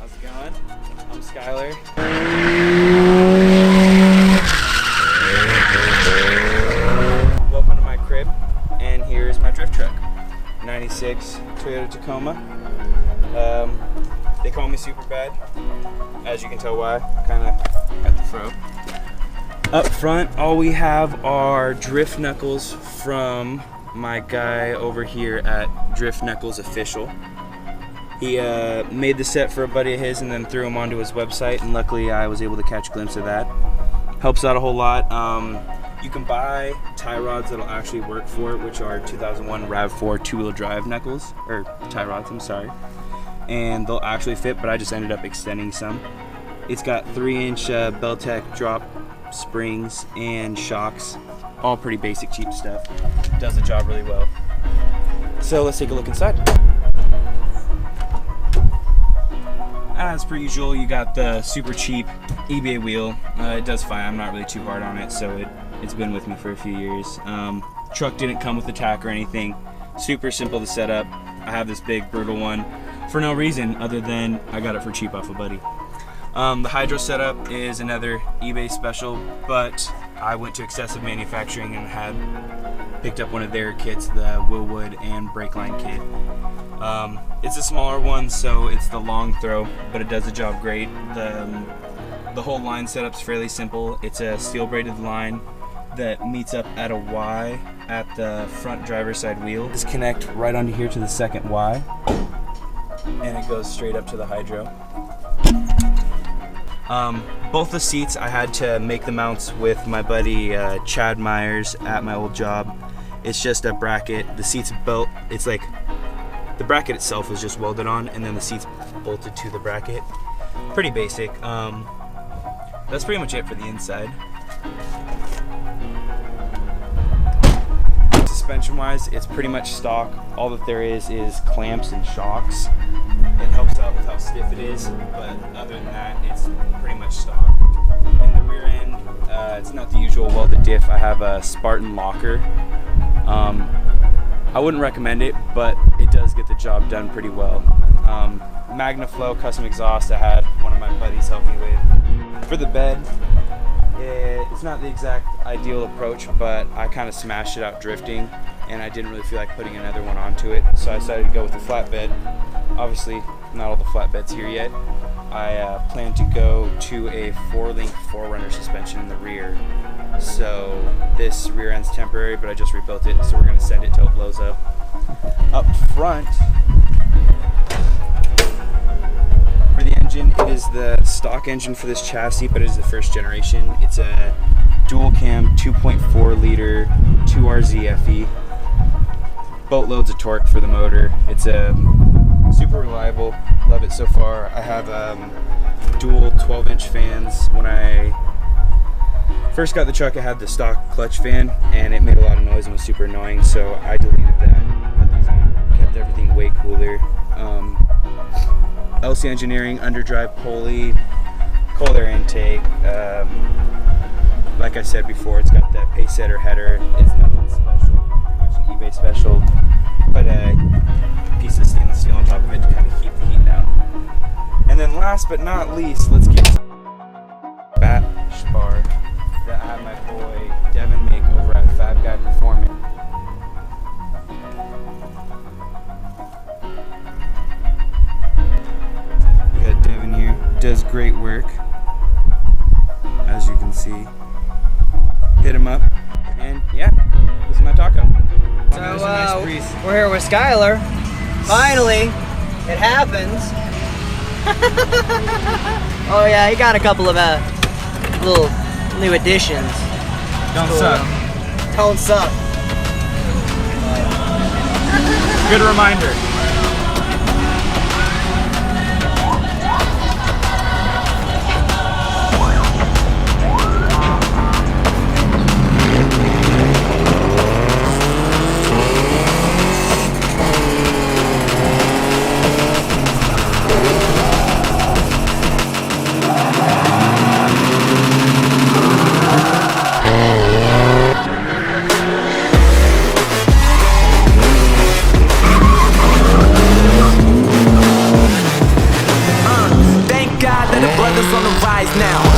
How's it going? I'm Skyler. Welcome to my crib, and here's my drift truck. 96 Toyota Tacoma. They call me super bad, as you can tell why. Kind of got the fro. Up front, all we have are drift knuckles from my guy over here at Drift Knuckles Official. He made the set for a buddy of his and then threw him onto his website, and luckily I was able to catch a glimpse of that. Helps out a whole lot. You can buy tie rods that'll actually work for it, which are 2001 RAV4 two-wheel drive knuckles, or tie rods, I'm sorry. And they'll actually fit, but I just ended up extending some. It's got 3-inch Beltec drop springs and shocks. All pretty basic, cheap stuff. Does the job really well. So let's take a look inside. As per usual, you got the super cheap eBay wheel. It does fine. I'm not really too hard on it, so it's been with me for a few years. Truck didn't come with a tack or anything. Super simple to set up. I have this big brutal one for no reason other than I got it for cheap off a buddy. The hydro setup is another eBay special, but I went to Excessive Manufacturing and had picked up one of their kits, the Willwood and brake line kit. It's a smaller one, so it's the long throw, but it does the job great. The whole line setup's fairly simple. It's a steel braided line that meets up at a Y at the front driver's side wheel. Disconnect right onto here to the second Y, and it goes straight up to the hydro. Both the seats I had to make the mounts with my buddy Chad Myers at my old job. It's just a bracket. The seat's built. It's like the bracket itself is just welded on, and then the seat's bolted to the bracket. Pretty basic. That's pretty much it for the inside. Suspension-wise, it's pretty much stock. All that there is clamps and shocks. It helps out with how stiff it is, but other than that, it's pretty much stock. In the rear end, it's not the usual welded diff. I have a Spartan locker. I wouldn't recommend it, but it does get the job done pretty well. MagnaFlow custom exhaust I had one of my buddies help me with. For the bed, it's not the exact ideal approach, but I kind of smashed it out drifting, and I didn't really feel like putting another one onto it, so I decided to go with the flatbed. Obviously, not all the flatbeds here yet. I plan to go to a 4-link 4Runner suspension in the rear. So this rear end's temporary, but I just rebuilt it, so we're going to send it till it blows up. Up front, for the engine, it is the stock engine for this chassis, but it is the first generation. It's a dual cam 2.4 liter 2RZ FE. Boatloads of torque for the motor. It's super reliable. Love it so far. I have dual 12-inch fans. When I first got the truck, I had the stock clutch fan, and it made a lot of noise and was super annoying, so I deleted that, put these on, kept everything way cooler. LC Engineering underdrive pulley, cold air intake. Like I said before, it's got the pace setter header. It's nothing special, pretty much an eBay special. Put a piece of stainless steel on top of it to kind of keep the heat down. And then last but not least, let's get to the bat spar that I had my boy Devin make over at Fab Guy Performing. We got Devin here, does great work, as you can see. Hit him up, and yeah, this is my taco. So nice we're here with Skyler. Finally, it happens. Oh yeah, he got a couple of little new additions. Don't cool. suck. Don't suck. Good reminder. eyes now.